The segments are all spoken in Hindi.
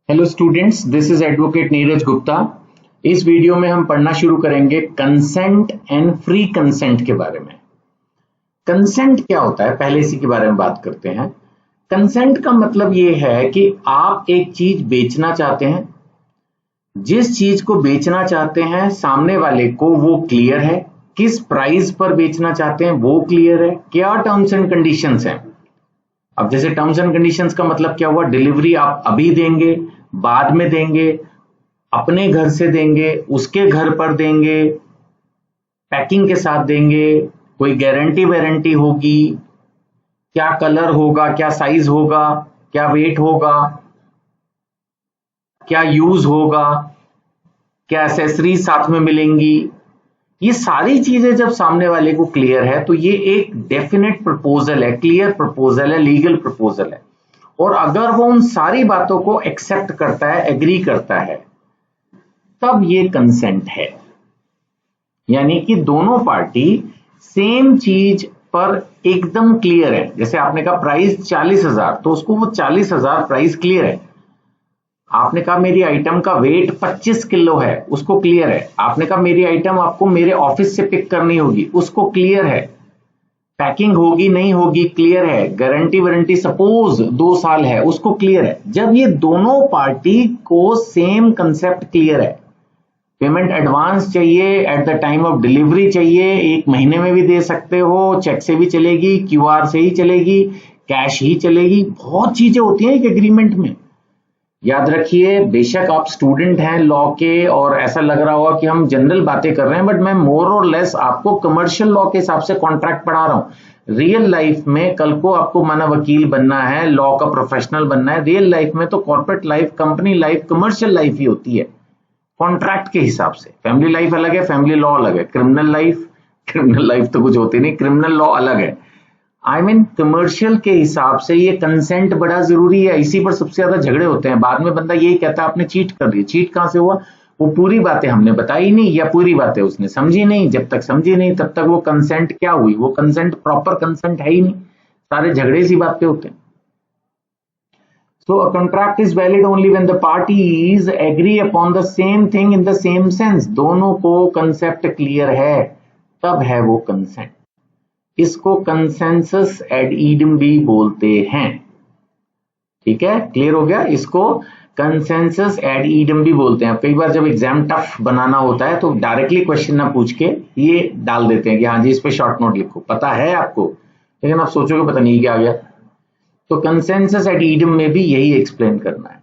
Hello students, this is advocate Neeraj Gupta. इस वीडियो में हम पढ़ना शुरू करेंगे कंसेंट एंड फ्री कंसेंट के बारे में। कंसेंट क्या होता है, पहले इसी के बारे में बात करते हैं। कंसेंट का मतलब ये है कि आप एक चीज बेचना चाहते हैं, जिस चीज को बेचना चाहते हैं सामने वाले को वो क्लियर है, किस प्राइस पर बेचना चाहते हैं वो क्लियर है, क्या टर्म्स एंड कंडीशंस हैं। अब जैसे टर्म्स एंड कंडीशंस का मतलब क्या हुआ, डिलीवरी आप अभी देंगे, बाद में देंगे, अपने घर से देंगे, उसके घर पर देंगे, पैकिंग के साथ देंगे, कोई गारंटी वारंटी होगी, क्या कलर होगा, क्या साइज होगा, क्या वेट होगा, क्या यूज होगा, क्या एसेसरीज साथ में मिलेंगी। ये सारी चीजें जब सामने वाले को क्लियर है तो ये एक डेफिनेट प्रपोजल है, क्लियर प्रपोजल है, लीगल प्रपोजल है। और अगर वो उन सारी बातों को एक्सेप्ट करता है, एग्री करता है, तब ये कंसेंट है। यानी कि दोनों पार्टी सेम चीज पर एकदम क्लियर है। जैसे आपने कहा प्राइस 40,000, तो उसको वो 40,000 प्राइस क्लियर है। आपने कहा मेरी आइटम का वेट 25 किलो है, उसको क्लियर है। आपने कहा मेरी आइटम आपको मेरे ऑफिस से पिक करनी होगी, उसको क्लियर है। पैकिंग होगी नहीं होगी, क्लियर है। गारंटी वारंटी सपोज 2 साल है, उसको क्लियर है। जब ये दोनों पार्टी को सेम कंसेप्ट क्लियर है, पेमेंट एडवांस चाहिए, at the time of delivery चाहिए, 1 महीने में भी दे सकते हो, चेक से भी चलेगी, क्यूआर से ही चलेगी, कैश ही चलेगी, बहुत चीजें होती हैं एक एग्रीमेंट में। याद रखिए, बेशक आप स्टूडेंट हैं लॉ के और ऐसा लग रहा होगा कि हम जनरल बातें कर रहे हैं, बट मैं मोर और लेस आपको कमर्शियल लॉ के हिसाब से कॉन्ट्रैक्ट पढ़ा रहा हूं। रियल लाइफ में कल को आपको माना वकील बनना है, लॉ का प्रोफेशनल बनना है, रियल लाइफ में तो corporate life, company life, commercial life ही होती है कॉन्ट्रैक्ट के हिसाब से। फैमिली लाइफ अलग है, फैमिली लॉ अलग है। क्रिमिनल लाइफ तो कुछ होती नहीं, क्रिमिनल लॉ अलग है। आई मीन कमर्शियल के हिसाब से ये कंसेंट बड़ा जरूरी है। इसी पर सबसे ज्यादा झगड़े होते हैं। बाद में बंदा यही कहता है आपने चीट कर दिया। चीट कहां से हुआ, वो पूरी बातें हमने बताई नहीं या पूरी बातें उसने समझी नहीं। जब तक समझी नहीं तब तक वो कंसेंट क्या हुई, वो कंसेंट प्रॉपर कंसेंट है ही नहीं। सारे झगड़े सी बातें होते हैं। So a contract is valid only when the parties agree upon the same thing in the same sense. दोनों को कंसेप्ट क्लियर है, तब है वो कंसेंट। इसको कंसेंसस एड ईडम भी बोलते हैं। ठीक है, क्लियर हो गया। इसको कंसेंसस एड ईडम भी बोलते हैं। कई बार जब एग्जाम टफ बनाना होता है तो डायरेक्टली क्वेश्चन ना पूछ के ये डाल देते हैं कि हाँ जी इस पे शॉर्ट नोट लिखो, पता है आपको, लेकिन आप सोचोगे पता नहीं क्या आ गया। तो कंसेंसस एड ईडम में भी यही एक्सप्लेन करना है।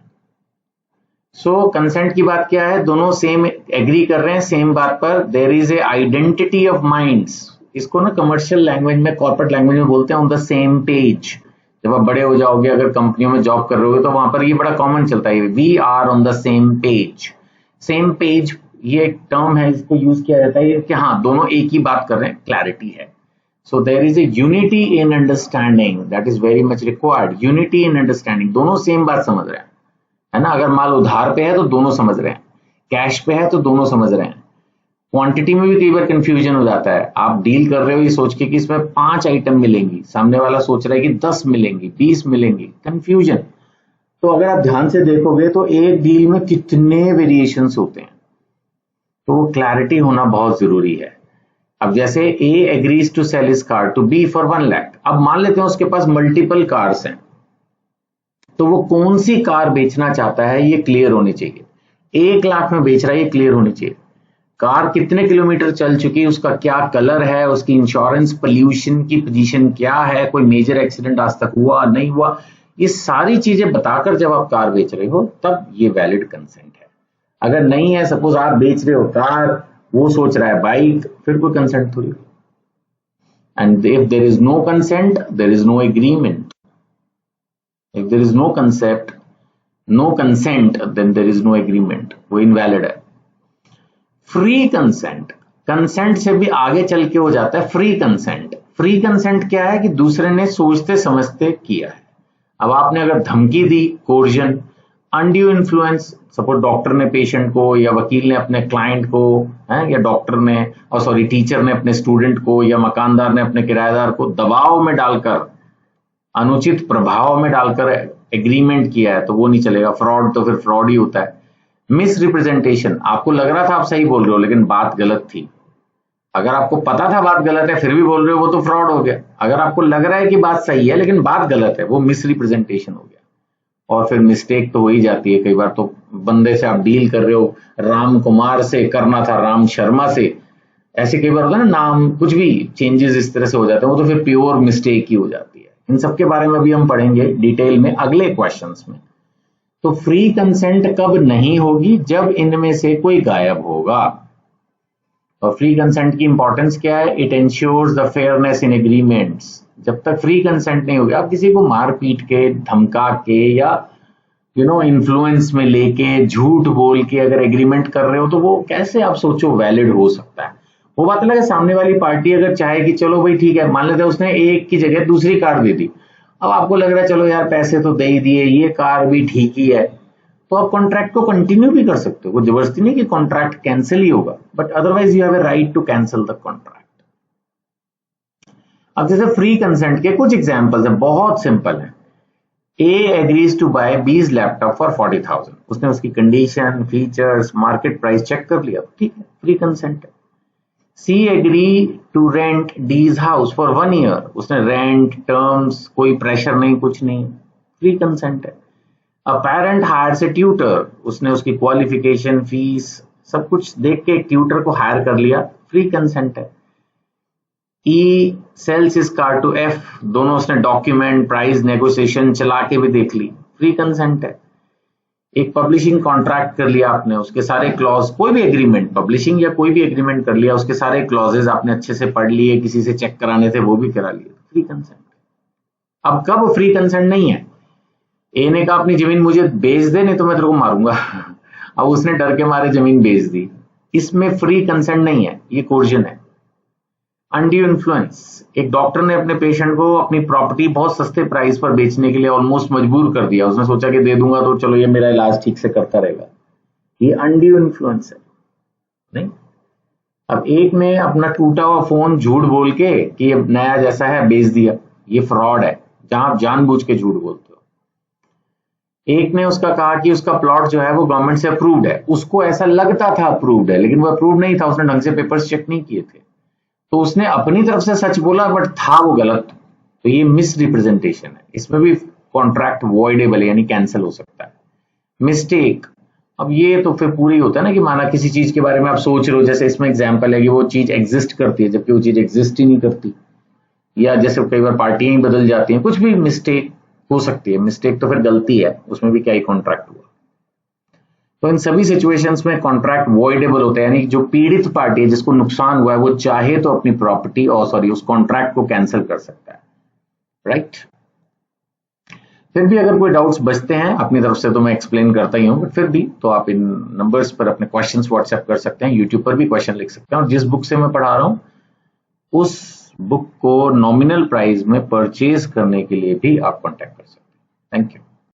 सो कंसेंट की बात क्या है, दोनों सेम एग्री कर रहे हैं सेम बात पर। There is a identity of minds. इसको ना कमर्शियल लैंग्वेज में, कॉर्पोरेट लैंग्वेज में बोलते हैं ऑन द सेम पेज। जब आप बड़े हो जाओगे, अगर कंपनियों में जॉब कर रहे हो तो वहां पर ये बड़ा कॉमन चलता है, we are on the same page. Same page ये एक टर्म है, इसको यूज किया जाता है कि हाँ दोनों एक ही बात कर रहे हैं, क्लैरिटी है। So there is a unity in understanding that is very much required. Unity in understanding, दोनों सेम बात समझ रहे हैं, है ना। अगर माल उधार पे है तो दोनों समझ रहे हैं, कैश पे है तो दोनों समझ रहे हैं। क्वांटिटी में भी कई बार कंफ्यूजन हो जाता है। आप डील कर रहे हो ये सोच के कि इसमें 5 आइटम मिलेंगी, सामने वाला सोच रहा है कि 10 मिलेंगी, 20 मिलेंगी, कंफ्यूजन। तो अगर आप ध्यान से देखोगे तो एक डील में कितने वेरिएशंस होते हैं, तो वो क्लैरिटी होना बहुत जरूरी है। अब जैसे A agrees to sell his car to B for 1 lakh. अब मान लेते हैं उसके पास मल्टीपल कार्स हैं, तो वो कौन सी कार बेचना चाहता है ये क्लियर होनी चाहिए। 1 लाख में बेच रहा है ये क्लियर होनी चाहिए। कार कितने किलोमीटर चल चुकी है, उसका क्या कलर है, उसकी इंश्योरेंस, पोल्यूशन की पोजीशन क्या है, कोई मेजर एक्सीडेंट आज तक हुआ नहीं हुआ, ये सारी चीजें बताकर जब आप कार बेच रहे हो तब ये वैलिड कंसेंट है। अगर नहीं है, सपोज आप बेच रहे हो कार, वो सोच रहा है बाइक, फिर कोई कंसेंट थोड़ी। And if there is no consent there is no agreement. If there is no concept, no consent, then there is no agreement, वो इनवैलिड है। फ्री कंसेंट, कंसेंट से भी आगे चल के हो जाता है फ्री कंसेंट। फ्री कंसेंट क्या है कि दूसरे ने सोचते समझते किया है। अब आपने अगर धमकी दी, coercion, undue influence, suppose doctor ने पेशेंट को, या वकील ने अपने क्लाइंट को, है, या डॉक्टर ने, और सॉरी टीचर ने अपने स्टूडेंट को, या मकानदार ने अपने किराएदार को दबाव में डालकर, अनुचित प्रभाव में डालकर एग्रीमेंट किया है तो वो नहीं चलेगा, फ्रॉड तो फिर फ्रॉड ही होता है। मिस रिप्रेजेंटेशन, आपको लग रहा था आप सही बोल रहे हो लेकिन बात गलत थी, अगर आपको पता था बात गलत है फिर भी बोल रहे हो वो तो फ्रॉड हो गया। अगर आपको लग रहा है कि बात सही है लेकिन बात गलत है, वो मिस रिप्रेजेंटेशन हो गया। और फिर मिस्टेक तो हो ही जाती है कई बार, तो बंदे से आप डील कर रहे हो, राम कुमार से करना था राम शर्मा से, ऐसे कई बार होता है ना, नाम कुछ भी चेंजेस इस तरह से हो जाते हैं, वो तो फिर प्योर मिस्टेक ही हो जाती है। इन सब के बारे में भी हम पढ़ेंगे डिटेल में अगले क्वेश्चंस में। तो फ्री कंसेंट कब नहीं होगी? जब इनमें से कोई गायब होगा। और फ्री कंसेंट की इंपॉर्टेंस क्या है? It ensures the fairness in agreements. जब तक फ्री कंसेंट नहीं होगी, आप किसी को मार पीट के, धमका के या इन्फ्लुएंस में लेके, झूठ बोल के अगर एग्रीमेंट कर रहे हो तो वो कैसे आप सोचो वैलिड हो सकता है? वो बात अलग है, सामने वाली पार्टी अगर चाहे कि चलो भाई ठीक है, मान लेते हैं उसने एक की जगह दूसरी कार दे दी, अब आपको लग रहा है चलो यार पैसे तो दे ही दिए, ये कार भी ठीक ही है, तो आप कॉन्ट्रैक्ट को कंटिन्यू भी कर सकते हो। वो जबरदस्ती नहीं कि कॉन्ट्रैक्ट कैंसिल ही होगा, but otherwise you have a right to cancel the contract. अब जैसे फ्री कंसेंट के कुछ एग्जांपल्स हैं, बहुत सिंपल है। A agrees to buy B's laptop for 40,000। उसने उसकी condition, features, market price check कर लिया, ठीक है, फ्री कंसेंट है। C agree to rent D's house for 1 year। उसने रेंट, टर्म्स, कोई प्रेशर नहीं, कुछ नहीं, फ्री कंसेंट है। A parent hires a tutor. उसने उसकी क्वालिफिकेशन, फीस सब कुछ देख के एक ट्यूटर को हायर कर लिया, फ्री कंसेंट है। E सेल्स इस कार टू F। दोनों उसने डॉक्यूमेंट, प्राइस, नेगोशिएशन चला के भी देख ली, फ्री कंसेंट है। एक पब्लिशिंग कॉन्ट्रैक्ट कर लिया आपने, उसके सारे क्लॉज, कोई भी एग्रीमेंट, पब्लिशिंग या कोई भी एग्रीमेंट कर लिया, उसके सारे क्लॉजेस आपने अच्छे से पढ़ लिए, किसी से चेक कराने थे वो भी करा लिए, फ्री कंसेंट। अब कब फ्री कंसेंट नहीं है? ए ने कहा अपनी जमीन मुझे बेच दे, नहीं तो मैं तेरे को मारूंगा अब उसने डर के मारे जमीन बेच दी, इसमें फ्री कंसेंट नहीं है, ये कोर्जन है। Undue influence. एक डॉक्टर ने अपने पेशेंट को अपनी प्रॉपर्टी बहुत सस्ते प्राइस पर बेचने के लिए ऑलमोस्ट मजबूर कर दिया। उसने सोचा कि दे दूंगा तो चलो ये मेरा इलाज ठीक से करता रहेगा, ये अनड्यू इन्फ्लुएंस है। नहीं, अब एक ने अपना टूटा हुआ फोन झूठ बोल के कि ये नया जैसा है बेच दिया, ये फ्रॉड है, जहां आप जानबूझ के झूठ बोलते हो। एक ने उसका कहा कि उसका प्लॉट जो है वो गवर्नमेंट से अप्रूव्ड है, उसको ऐसा लगता था अप्रूव्ड है लेकिन वो अप्रूव्ड नहीं था, उसने ढंग से पेपर्स चेक नहीं किए थे, तो उसने अपनी तरफ से सच बोला बट था वो गलत, तो ये मिस रिप्रेजेंटेशन है। इसमें भी कॉन्ट्रैक्ट वॉइडेबल है, यानी कैंसिल हो सकता है। मिस्टेक, अब ये तो फिर पूरी होता है ना कि माना किसी चीज के बारे में आप सोच रहे हो, जैसे इसमें एग्जांपल है कि वो चीज एग्जिस्ट करती है जबकि वो चीज एग्जिस्ट ही नहीं करती, या जैसे कई बार पार्टियां ही बदल जाती हैं, कुछ भी मिस्टेक हो सकती है। मिस्टेक तो फिर गलती है, उसमें भी क्या ही कॉन्ट्रैक्ट हुआ। तो इन सभी सिचुएशंस में कॉन्ट्रैक्ट वॉइडेबल होता है, यानी जो पीड़ित पार्टी है, जिसको नुकसान हुआ है, वो चाहे तो अपनी प्रॉपर्टी और उस कॉन्ट्रैक्ट को कैंसिल कर सकता है, राइट। फिर भी अगर कोई डाउट्स बचते हैं अपनी तरफ से तो मैं एक्सप्लेन करता ही हूं, बट फिर भी तो आप इन नंबर्स पर अपने क्वेश्चंस व्हाट्सएप कर सकते हैं, यूट्यूब पर भी क्वेश्चन लिख सकते हैं, और जिस बुक से मैं पढ़ा रहा हूं उस बुक को नॉमिनल प्राइस में परचेज करने के लिए भी आप कॉन्टेक्ट कर सकते हैं। Thank you.